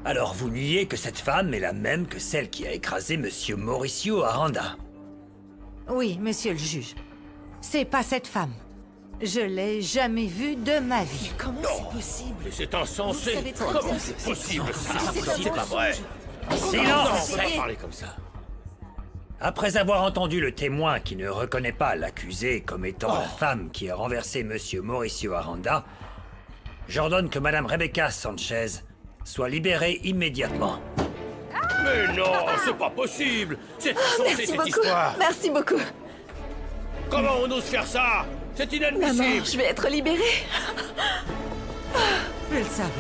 Alors vous niez que cette femme est la même que celle qui a écrasé Monsieur Mauricio Aranda? Oui, monsieur le juge. C'est pas cette femme. Je l'ai jamais vue de ma vie. Comment c'est possible? Mais c'est insensé. Comment c'est possible ça? C'est pas vrai. Silence! On va pas parler comme ça. Après avoir entendu le témoin qui ne reconnaît pas l'accusé comme étant la femme qui a renversé Monsieur Mauricio Aranda, j'ordonne que Madame Rebecca Sanchez soit libérée immédiatement. Mais non, c'est pas possible. C'est insensé Merci cette beaucoup. histoire. Merci beaucoup. Comment on ose faire ça? C'est inadmissible. Maman, je vais être libérée. Je le savais.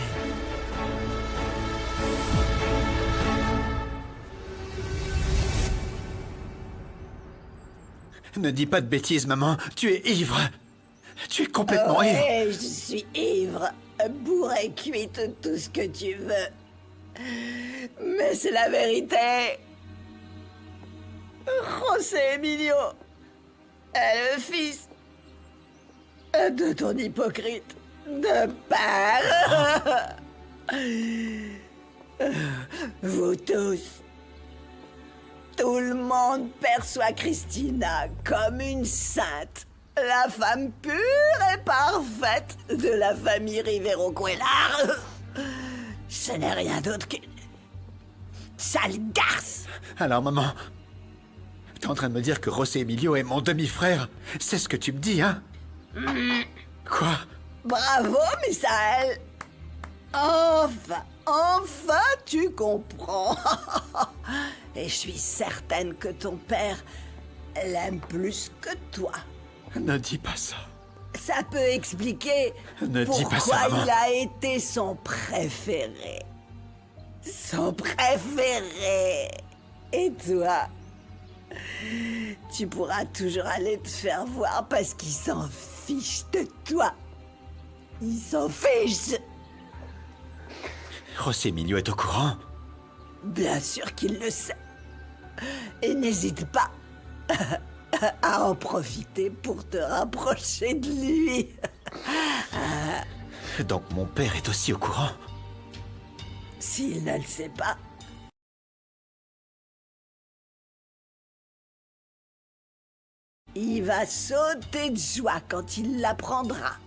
Ne dis pas de bêtises, maman. Tu es ivre. Tu es complètement ivre. Ouais, je suis ivre, bourrée, cuite, tout ce que tu veux. Mais c'est la vérité. José Emilio est le fils de ton hypocrite de père. Vous tous, tout le monde perçoit Cristina comme une sainte, la femme pure et parfaite de la famille Rivero-Cuellar. Ce n'est rien d'autre qu'une sale garce. Alors, maman, t'es en train de me dire que José Emilio est mon demi-frère? C'est ce que tu me dis, hein? Quoi? Bravo, Misaël. Enfin, tu comprends. Et je suis certaine que ton père l'aime plus que toi. Ne dis pas ça. Ça peut expliquer Ne dis pas pourquoi ça, maman. il a été son préféré. Son préféré. Et toi, tu pourras toujours aller te faire voir parce qu'il s'en fiche de toi. Il s'en fiche. José Emilio est au courant? Bien sûr qu'il le sait. Et n'hésite pas à en profiter pour te rapprocher de lui. Donc mon père est aussi au courant? S'il ne le sait pas, il va sauter de joie quand il l'apprendra.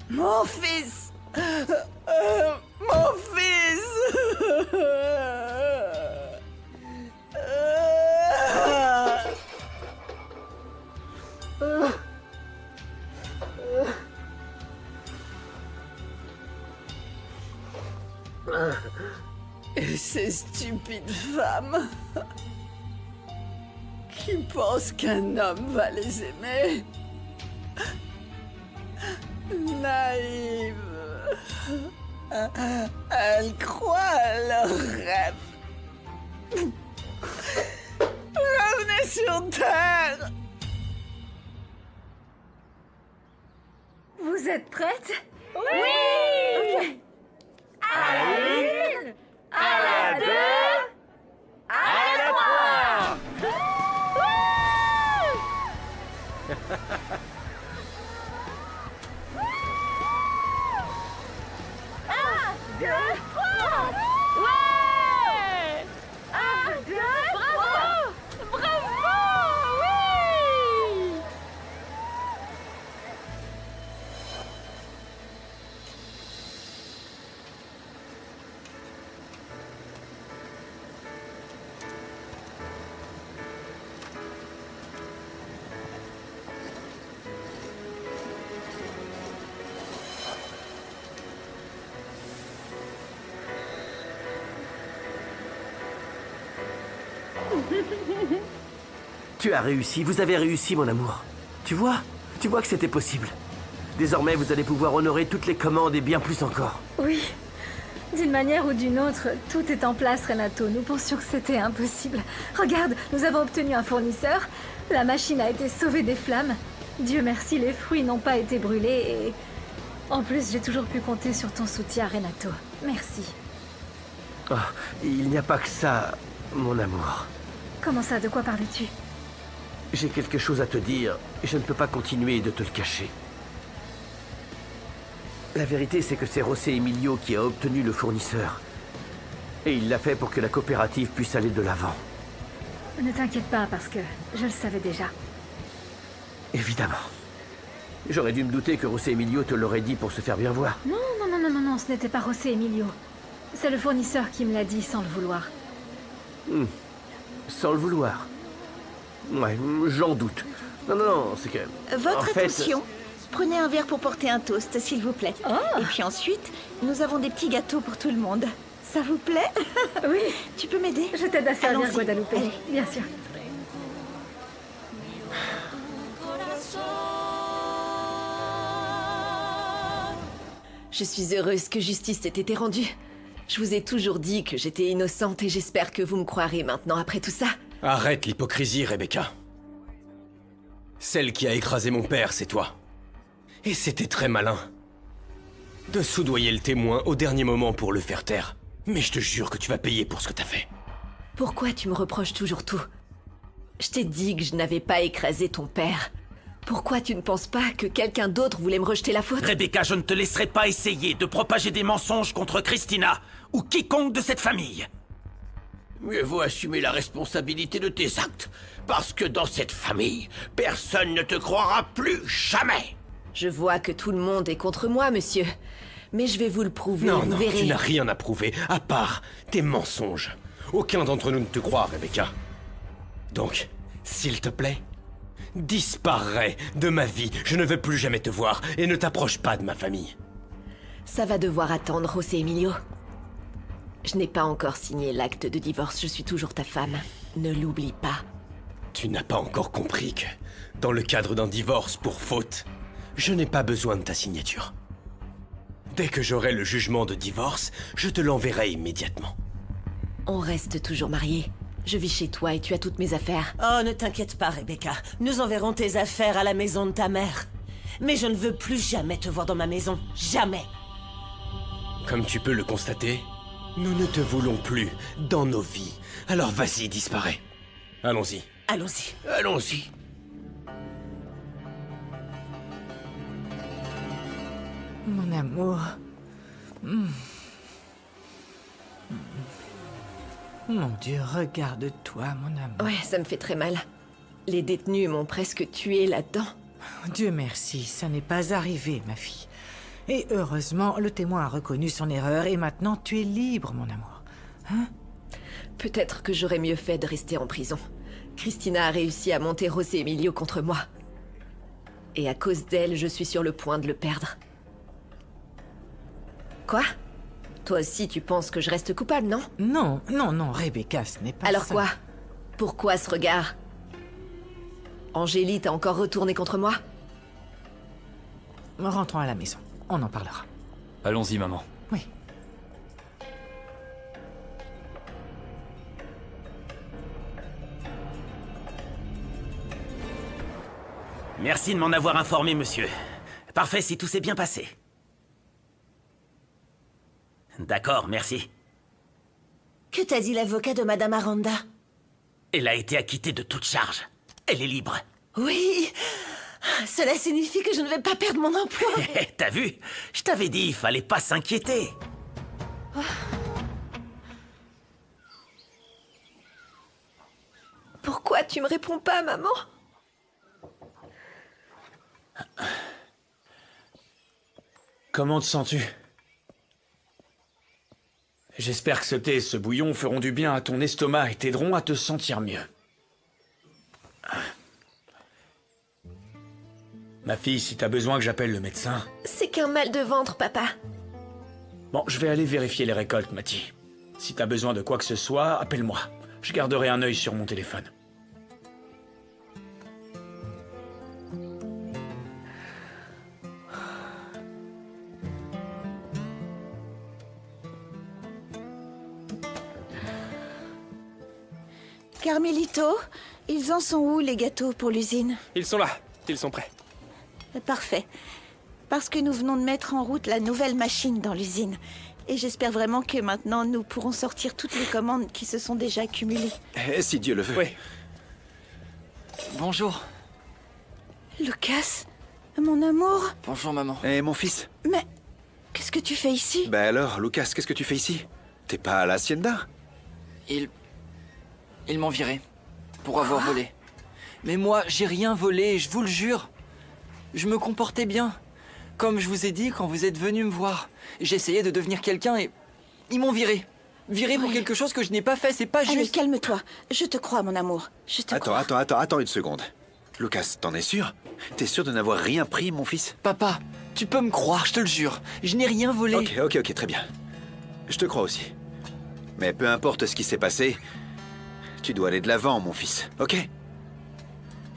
Mon fils! Mon fils! Et ces stupides femmes qui pensent qu'un homme va les aimer. Naïve. Elle croit à leurs rêves. Revenez sur Terre. Vous êtes prête? Oui! Ok. À la une, à la deux, à la trois! Un, deux, trois! Ouais! Un, deux, bravo! Bravo! Oui! Tu as réussi, vous avez réussi, mon amour. Tu vois que c'était possible. Désormais, vous allez pouvoir honorer toutes les commandes et bien plus encore. Oui. D'une manière ou d'une autre, tout est en place, Renato. Nous pensions que c'était impossible. Regarde, nous avons obtenu un fournisseur. La machine a été sauvée des flammes. Dieu merci, les fruits n'ont pas été brûlés et... En plus, j'ai toujours pu compter sur ton soutien, Renato. Merci. Oh, il n'y a pas que ça, mon amour. Comment ça, de quoi parles-tu? j'ai quelque chose à te dire et je ne peux pas continuer de te le cacher. La vérité, c'est que c'est José Emilio qui a obtenu le fournisseur. Et il l'a fait pour que la coopérative puisse aller de l'avant. Ne t'inquiète pas, parce que je le savais déjà. Évidemment. J'aurais dû me douter que José Emilio te l'aurait dit pour se faire bien voir. Non, ce n'était pas José Emilio. C'est le fournisseur qui me l'a dit sans le vouloir. Sans le vouloir. Ouais, j'en doute. Non, c'est que... Votre en fait, attention. Prenez un verre pour porter un toast, s'il vous plaît. Et puis ensuite, nous avons des petits gâteaux pour tout le monde. Ça vous plaît? Oui, Tu peux m'aider? je t'aide à servir, Allons-y. Guadalupe. Allez. Bien sûr. Je suis heureuse que justice ait été rendue. Je vous ai toujours dit que j'étais innocente et j'espère que vous me croirez maintenant après tout ça. Arrête l'hypocrisie, Rebecca. Celle qui a écrasé mon père, c'est toi. Et c'était très malin. De soudoyer le témoin au dernier moment pour le faire taire. Mais je te jure que tu vas payer pour ce que t'as fait. Pourquoi tu me reproches toujours tout? Je t'ai dit que je n'avais pas écrasé ton père. Pourquoi tu ne penses pas que quelqu'un d'autre voulait me rejeter la faute? Rebecca, je ne te laisserai pas essayer de propager des mensonges contre Christina ou quiconque de cette famille. Mieux vaut assumer la responsabilité de tes actes, parce que dans cette famille, personne ne te croira plus jamais. Je vois que tout le monde est contre moi, monsieur. Mais je vais vous le prouver, Non, vous non, verrez. tu n'as rien à prouver, à part tes mensonges. Aucun d'entre nous ne te croit, Rebecca. Donc, s'il te plaît, disparais de ma vie. Je ne veux plus jamais te voir et ne t'approche pas de ma famille. Ça va devoir attendre, José Emilio. Je n'ai pas encore signé l'acte de divorce, je suis toujours ta femme. Ne l'oublie pas. Tu n'as pas encore compris que, dans le cadre d'un divorce pour faute, je n'ai pas besoin de ta signature. Dès que j'aurai le jugement de divorce, je te l'enverrai immédiatement. On reste toujours mariés. Je vis chez toi et tu as toutes mes affaires. Oh, ne t'inquiète pas, Rebecca. Nous enverrons tes affaires à la maison de ta mère. Mais je ne veux plus jamais te voir dans ma maison. Jamais. Comme tu peux le constater, nous ne te voulons plus dans nos vies. Alors vas-y, disparais. Allons-y. Allons-y. Allons-y. Mon amour. Mon Dieu, regarde-toi, mon amour. Ouais, ça me fait très mal. Les détenus m'ont presque tué là-dedans. Dieu merci, ça n'est pas arrivé, ma fille. Et heureusement, le témoin a reconnu son erreur et maintenant tu es libre, mon amour. Hein? Peut-être que j'aurais mieux fait de rester en prison. Christina a réussi à monter José Emilio contre moi. Et à cause d'elle, je suis sur le point de le perdre. Quoi? Toi aussi, tu penses que je reste coupable, non? Non, Rebecca, ce n'est pas Alors ça. quoi? Pourquoi ce regard? Angélie t'a encore retourné contre moi? Rentrons à la maison, on en parlera. Allons-y, maman. Oui. Merci de m'en avoir informé, monsieur. Parfait si tout s'est bien passé. D'accord, merci. Que t'a dit l'avocat de Madame Aranda? Elle a été acquittée de toute charge. Elle est libre. Oui. Cela signifie que je ne vais pas perdre mon emploi. T'as vu? Je t'avais dit, il fallait pas s'inquiéter. Pourquoi tu me réponds pas, maman? Comment te sens-tu? J'espère que ce thé et ce bouillon feront du bien à ton estomac et t'aideront à te sentir mieux. Ma fille, si t'as besoin que j'appelle le médecin... C'est qu'un mal de ventre, papa. Bon, je vais aller vérifier les récoltes, Matty. Si t'as besoin de quoi que ce soit, appelle-moi. Je garderai un œil sur mon téléphone. Carmelito, ils en sont où les gâteaux pour l'usine? Ils sont là. Ils sont prêts. Parfait. Parce que nous venons de mettre en route la nouvelle machine dans l'usine. Et j'espère vraiment que maintenant nous pourrons sortir toutes les commandes qui se sont déjà accumulées. Si Dieu le veut. Oui. Bonjour. Lucas, mon amour. Bonjour, maman. Et mon fils? Mais qu'est-ce que tu fais ici? Ben alors, Lucas, qu'est-ce que tu fais ici? T'es pas à l'Hacienda? Ils m'ont viré. Pour avoir volé. Mais moi, j'ai rien volé, je vous le jure. Je me comportais bien. Comme je vous ai dit quand vous êtes venu me voir. J'essayais de devenir quelqu'un et... Ils m'ont viré. Viré pour quelque chose que je n'ai pas fait, c'est pas juste. Allez, calme-toi. Je te crois, mon amour. Je te crois. Attends une seconde. Lucas, t'en es sûr? T'es sûr de n'avoir rien pris, mon fils? Papa, tu peux me croire, je te le jure. Je n'ai rien volé. Ok, très bien. Je te crois aussi. Mais peu importe ce qui s'est passé, tu dois aller de l'avant, mon fils, ok?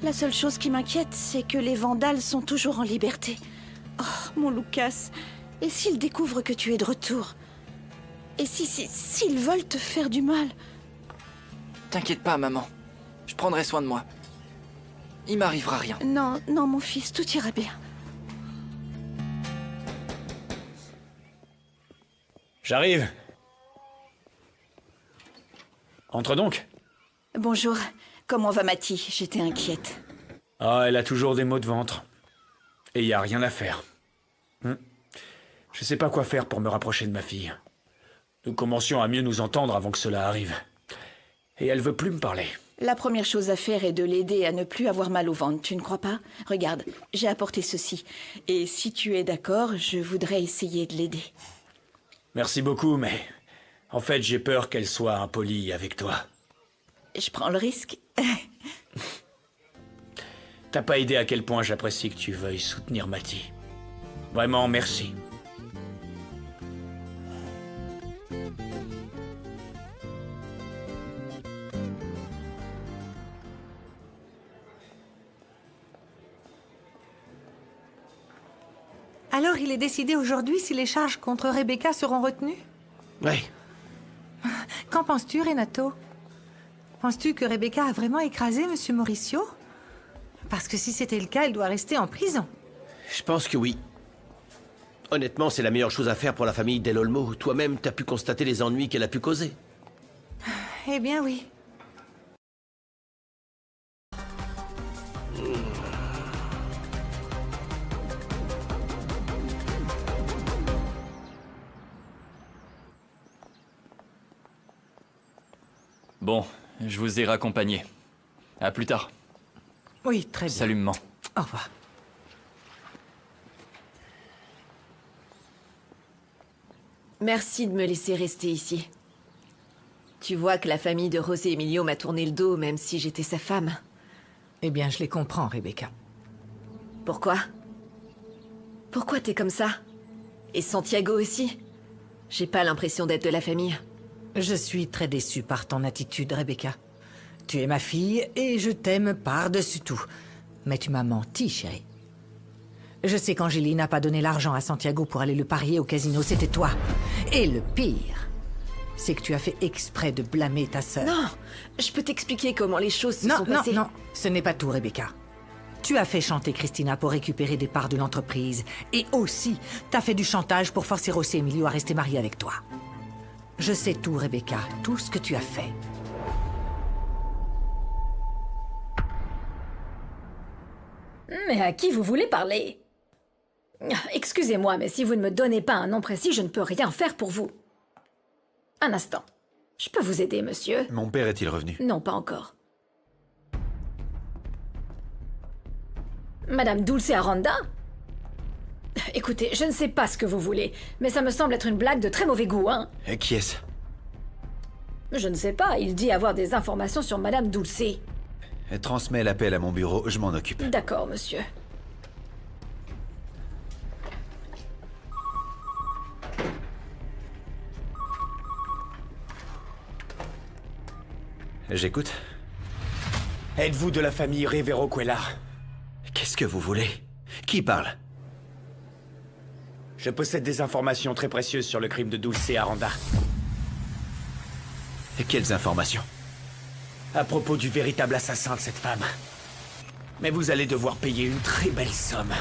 La seule chose qui m'inquiète, c'est que les vandales sont toujours en liberté. Oh, mon Lucas. Et s'ils découvrent que tu es de retour? Et s'ils veulent te faire du mal? T'inquiète pas, maman. Je prendrai soin de moi. Il m'arrivera rien. Non, non, mon fils, tout ira bien. J'arrive. Entre donc. Bonjour. Comment va Mathie? J'étais inquiète. Ah, elle a toujours des maux de ventre. Et y a rien à faire. Je sais pas quoi faire pour me rapprocher de ma fille. Nous commencions à mieux nous entendre avant que cela arrive. Et elle veut plus me parler. La première chose à faire est de l'aider à ne plus avoir mal au ventre, tu ne crois pas? Regarde, j'ai apporté ceci. Et si tu es d'accord, je voudrais essayer de l'aider. Merci beaucoup, mais... En fait, j'ai peur qu'elle soit impolie avec toi. Je prends le risque. T'as pas idée à quel point j'apprécie que tu veuilles soutenir Mathie. Vraiment, merci. Alors, il est décidé aujourd'hui si les charges contre Rebecca seront retenues? Oui. Qu'en penses-tu, Renato? Penses-tu que Rebecca a vraiment écrasé Monsieur Mauricio? Parce que si c'était le cas, elle doit rester en prison. Je pense que oui. Honnêtement, c'est la meilleure chose à faire pour la famille Del Olmo. Toi-même, t'as pu constater les ennuis qu'elle a pu causer. Eh bien, oui. Bon, je vous ai raccompagné. À plus tard. Oui, très bien. Salut, maman. Au revoir. Merci de me laisser rester ici. Tu vois que la famille de José Emilio m'a tourné le dos, même si j'étais sa femme. Eh bien, je les comprends, Rebecca. Pourquoi? Pourquoi t'es comme ça? Et Santiago aussi? J'ai pas l'impression d'être de la famille. Je suis très déçue par ton attitude, Rebecca. Tu es ma fille et je t'aime par-dessus tout. Mais tu m'as menti, chérie. Je sais qu'Angéline n'a pas donné l'argent à Santiago pour aller le parier au casino, c'était toi. Et le pire, c'est que tu as fait exprès de blâmer ta sœur. Non, je peux t'expliquer comment les choses se sont passées. Non, ce n'est pas tout, Rebecca. Tu as fait chanter Christina pour récupérer des parts de l'entreprise. Et aussi, t'as fait du chantage pour forcer José Emilio à rester marié avec toi. Je sais tout, Rebecca, tout ce que tu as fait. Mais à qui vous voulez parler? Excusez-moi, mais si vous ne me donnez pas un nom précis, je ne peux rien faire pour vous. Un instant. Je peux vous aider, monsieur? Mon père est-il revenu? Non, pas encore. Madame Dulce Aranda? Écoutez, je ne sais pas ce que vous voulez, mais ça me semble être une blague de très mauvais goût, hein? Et qui est-ce? Je ne sais pas, il dit avoir des informations sur Madame Dulce. Transmets l'appel à mon bureau, je m'en occupe. D'accord, monsieur. J'écoute. Êtes-vous de la famille Rivero Cuellar? Qu'est-ce que vous voulez? Qui parle? Je possède des informations très précieuses sur le crime de Dulce Aranda. Et quelles informations? À propos du véritable assassin de cette femme. Mais vous allez devoir payer une très belle somme.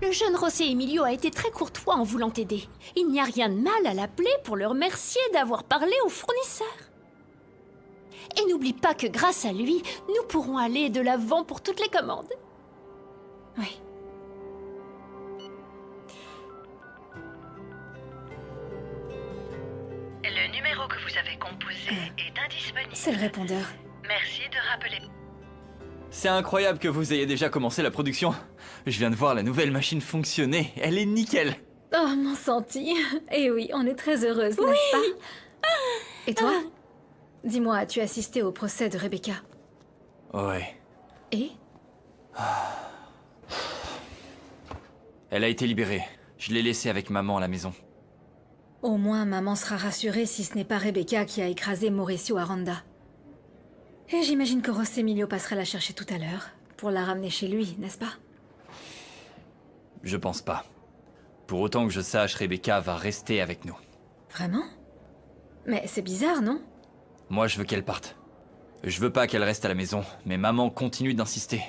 Le jeune José Emilio a été très courtois en voulant t'aider. Il n'y a rien de mal à l'appeler pour le remercier d'avoir parlé au fournisseur. Et n'oublie pas que grâce à lui, nous pourrons aller de l'avant pour toutes les commandes. Oui. Le numéro que vous avez composé est indisponible. C'est le répondeur. Merci de rappeler. C'est incroyable que vous ayez déjà commencé la production. Je viens de voir la nouvelle machine fonctionner. Elle est nickel. Oh, mon senti. Et oui, on est très heureuse, n'est-ce pas? Et toi? Dis-moi, as-tu assisté au procès de Rebecca? Ouais. Et? Elle a été libérée. Je l'ai laissée avec maman à la maison. Au moins, maman sera rassurée si ce n'est pas Rebecca qui a écrasé Mauricio Aranda. Et j'imagine que José Emilio passera la chercher tout à l'heure, pour la ramener chez lui, n'est-ce pas? Je pense pas. Pour autant que je sache, Rebecca va rester avec nous. Vraiment? Mais c'est bizarre, non? Moi, je veux qu'elle parte. Je veux pas qu'elle reste à la maison, mais maman continue d'insister.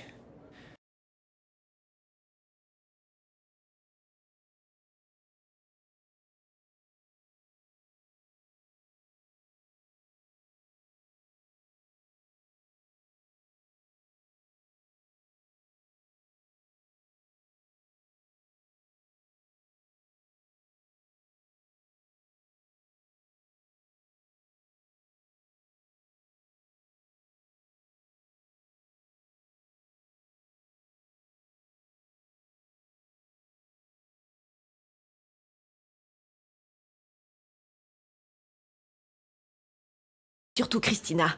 Surtout Christina.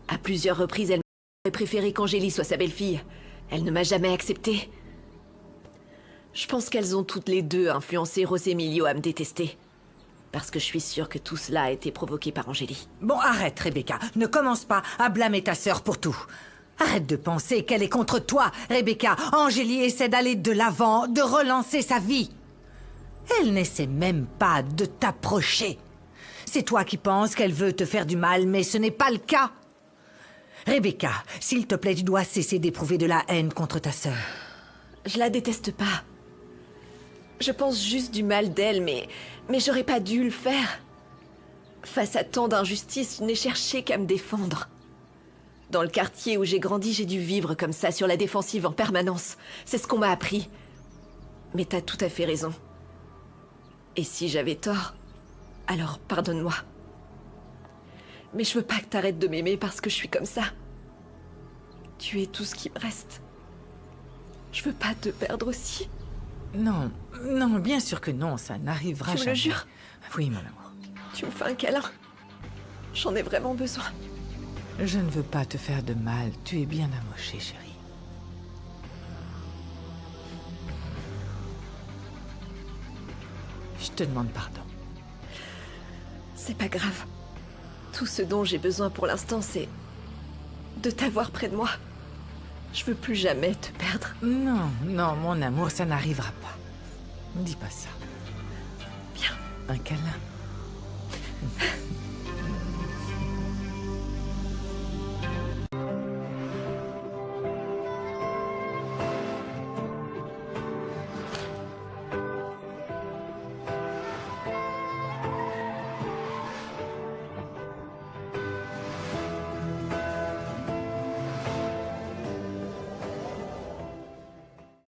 À plusieurs reprises, elle aurait préféré qu'Angélie soit sa belle-fille. Elle ne m'a jamais acceptée. Je pense qu'elles ont toutes les deux influencé José Emilio à me détester. Parce que je suis sûre que tout cela a été provoqué par Angélie. Bon, arrête, Rebecca. Ne commence pas à blâmer ta sœur pour tout. Arrête de penser qu'elle est contre toi, Rebecca. Angélie essaie d'aller de l'avant, de relancer sa vie. Elle n'essaie même pas de t'approcher. C'est toi qui penses qu'elle veut te faire du mal, mais ce n'est pas le cas. Rebecca, s'il te plaît, tu dois cesser d'éprouver de la haine contre ta sœur. Je la déteste pas. Je pense juste du mal d'elle, mais j'aurais pas dû le faire. Face à tant d'injustices, je n'ai cherché qu'à me défendre. Dans le quartier où j'ai grandi, j'ai dû vivre comme ça, sur la défensive en permanence. C'est ce qu'on m'a appris. Mais t'as tout à fait raison. Et si j'avais tort, alors pardonne-moi. Mais je veux pas que t'arrêtes de m'aimer parce que je suis comme ça. Tu es tout ce qui me reste. Je veux pas te perdre aussi. Non, non, bien sûr que non, ça n'arrivera jamais. Tu me le jures? Oui, mon amour. Tu me fais un câlin. J'en ai vraiment besoin. Je ne veux pas te faire de mal, tu es bien amochée, chérie. Je te demande pardon. C'est pas grave. Tout ce dont j'ai besoin pour l'instant, c'est de t'avoir près de moi. Je veux plus jamais te perdre. Non, non, mon amour, ça n'arrivera pas. Ne dis pas ça. Bien. Un câlin.